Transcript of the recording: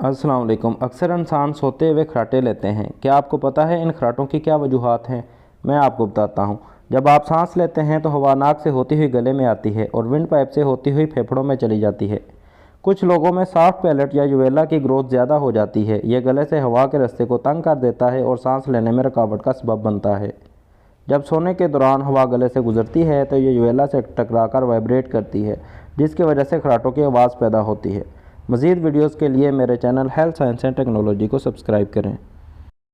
अस्सलाम वालेकुम। अक्सर इंसान सोते हुए खराटे लेते हैं। क्या आपको पता है इन खराटों की क्या वजूहात हैं? मैं आपको बताता हूँ। जब आप सांस लेते हैं तो हवा नाक से होती हुई गले में आती है और विंड पाइप से होती हुई फेफड़ों में चली जाती है। कुछ लोगों में सॉफ्ट पैलेट या यूवेला की ग्रोथ ज़्यादा हो जाती है। यह गले से हवा के रास्ते को तंग कर देता है और सांस लेने में रुकावट का सबब बनता है। जब सोने के दौरान हवा गले से गुजरती है तो ये यूवेला से टकराकर वाइब्रेट करती है, जिसकी वजह से खराटों की आवाज़ पैदा होती है। मज़ीद वीडियोज़ के लिए मेरे channel health science and technology को सब्सक्राइब करें।